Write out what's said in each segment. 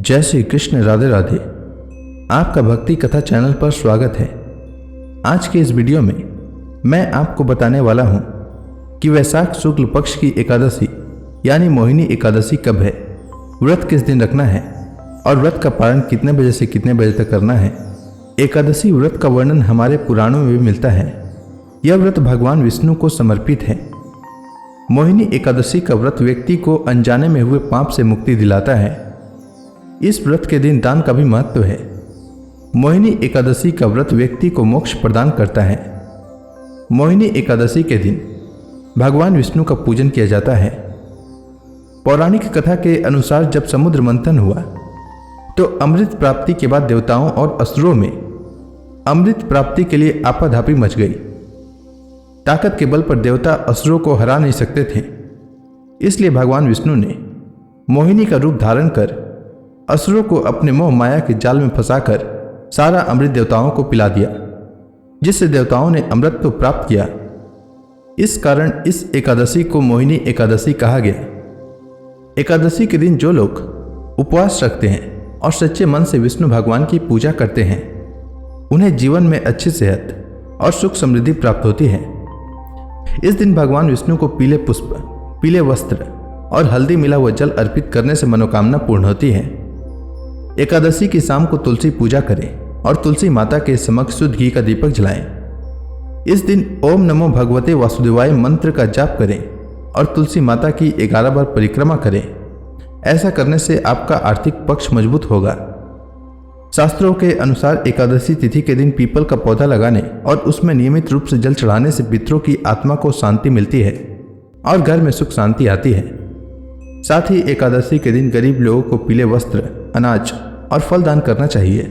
जय श्री कृष्ण, राधे राधे। आपका भक्ति कथा चैनल पर स्वागत है। आज के इस वीडियो में मैं आपको बताने वाला हूं कि वैशाख शुक्ल पक्ष की एकादशी यानी मोहिनी एकादशी कब है, व्रत किस दिन रखना है और व्रत का पारण कितने बजे से कितने बजे तक करना है। एकादशी व्रत का वर्णन हमारे पुराणों में भी मिलता है। यह व्रत भगवान विष्णु को समर्पित है। मोहिनी एकादशी का व्रत व्यक्ति को अनजाने में हुए पाप से मुक्ति दिलाता है। इस व्रत के दिन दान का भी महत्व है। मोहिनी एकादशी का व्रत व्यक्ति को मोक्ष प्रदान करता है। मोहिनी एकादशी के दिन भगवान विष्णु का पूजन किया जाता है। पौराणिक कथा के अनुसार जब समुद्र मंथन हुआ तो अमृत प्राप्ति के बाद देवताओं और असुरों में अमृत प्राप्ति के लिए आपाधापी मच गई। ताकत के बल पर देवता असुरों को हरा नहीं सकते थे, इसलिए भगवान विष्णु ने मोहिनी का रूप धारण कर असुरों को अपने मोह माया के जाल में फंसाकर सारा अमृत देवताओं को पिला दिया, जिससे देवताओं ने अमृत को प्राप्त किया। इस कारण इस एकादशी को मोहिनी एकादशी कहा गया। एकादशी के दिन जो लोग उपवास रखते हैं और सच्चे मन से विष्णु भगवान की पूजा करते हैं, उन्हें जीवन में अच्छी सेहत और सुख समृद्धि प्राप्त होती है। इस दिन भगवान विष्णु को पीले पुष्प, पीले वस्त्र और हल्दी मिला हुआ जल अर्पित करने से मनोकामना पूर्ण होती है। एकादशी की शाम को तुलसी पूजा करें और तुलसी माता के समक्ष शुद्ध घी का दीपक जलाएं। इस दिन ओम नमो भगवते वासुदेवाय मंत्र का जाप करें और तुलसी माता की 11 बार परिक्रमा करें। ऐसा करने से आपका आर्थिक पक्ष मजबूत होगा। शास्त्रों के अनुसार एकादशी तिथि के दिन पीपल का पौधा लगाने और उसमें नियमित रूप से जल चढ़ाने से पितरों की आत्मा को शांति मिलती है और घर में सुख शांति आती है। साथ ही एकादशी के दिन गरीब लोगों को पीले वस्त्र, अनाज और फल दान करना चाहिए।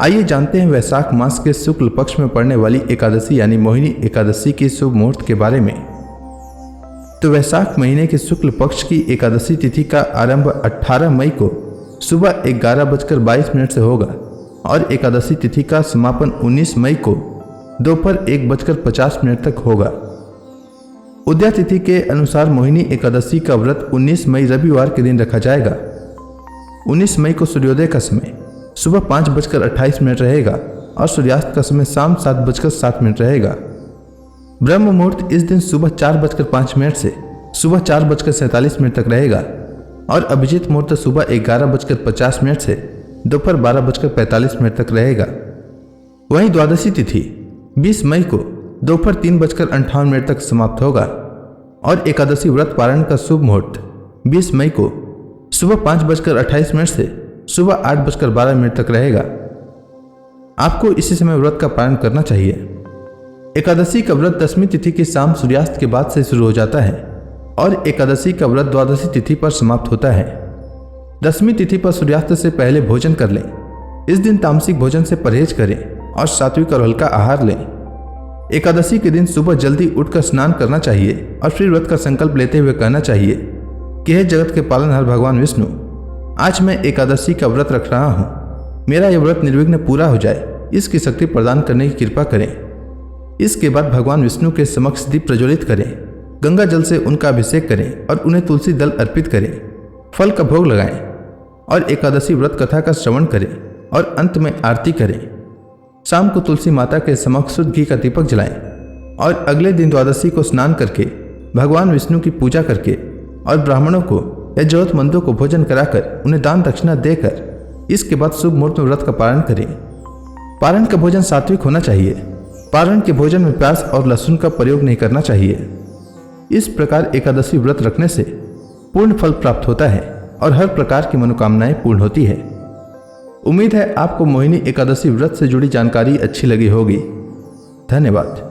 आइए जानते हैं वैशाख मास के शुक्ल पक्ष में पड़ने वाली एकादशी यानी मोहिनी एकादशी की शुभ मुहूर्त के बारे में। तो वैशाख महीने के शुक्ल पक्ष की एकादशी तिथि का आरंभ 18 मई को सुबह 11:22 से होगा और एकादशी तिथि का समापन 19 मई को दोपहर 1:50 तक होगा। उदया तिथि के अनुसार मोहिनी एकादशी का व्रत 19 मई रविवार के दिन रखा जाएगा। 19 मई को सूर्योदय का समय सुबह 5:28 रहेगा और सूर्यास्त का समय शाम 7:07 रहेगा। ब्रह्म मुहूर्त इस दिन सुबह 4:05 से सुबह 4:47 तक रहेगा और अभिजीत मुहूर्त सुबह 11:50 से दोपहर 12:45 तक रहेगा। वहीं द्वादशी तिथि 20 मई को दोपहर 3:58 तक समाप्त होगा और एकादशी व्रत पारण का शुभ मुहूर्त 20 मई को सुबह 5:28 से सुबह 8:12 तक रहेगा। आपको इसी समय व्रत का पारण करना चाहिए। एकादशी का व्रत दशमी तिथि की शाम सूर्यास्त के बाद से शुरू हो जाता है और एकादशी का व्रत द्वादशी तिथि पर समाप्त होता है। दशमी तिथि पर सूर्यास्त से पहले भोजन कर लें। इस दिन तामसिक भोजन से परहेज करें और सात्विक और हल्का आहार लें। एकादशी के दिन सुबह जल्दी उठकर स्नान करना चाहिए और फिर व्रत का संकल्प लेते हुए कहना चाहिए कि हे जगत के पालनहार भगवान विष्णु, आज मैं एकादशी का व्रत रख रहा हूँ। मेरा यह व्रत निर्विघ्न पूरा हो जाए, इसकी शक्ति प्रदान करने की कृपा करें। इसके बाद भगवान विष्णु के समक्ष दीप प्रज्वलित करें, गंगा जल से उनका अभिषेक करें और उन्हें तुलसी दल अर्पित करें, फल का भोग लगाएं और एकादशी व्रत कथा का श्रवण करें और अंत में आरती करें। शाम को तुलसी माता के समक्ष शुद्ध घी का दीपक जलाएं और अगले दिन द्वादशी को स्नान करके भगवान विष्णु की पूजा करके और ब्राह्मणों को या जरूरतमंदों को भोजन कराकर उन्हें दान दक्षिणा देकर इसके बाद शुभ मुहूर्त में व्रत का पारण करें। पारण का भोजन सात्विक होना चाहिए। पारण के भोजन में प्याज और लहसुन का प्रयोग नहीं करना चाहिए। इस प्रकार एकादशी व्रत रखने से पूर्ण फल प्राप्त होता है और हर प्रकार की मनोकामनाएं पूर्ण होती है। उम्मीद है आपको मोहिनी एकादशी व्रत से जुड़ी जानकारी अच्छी लगी होगी। धन्यवाद।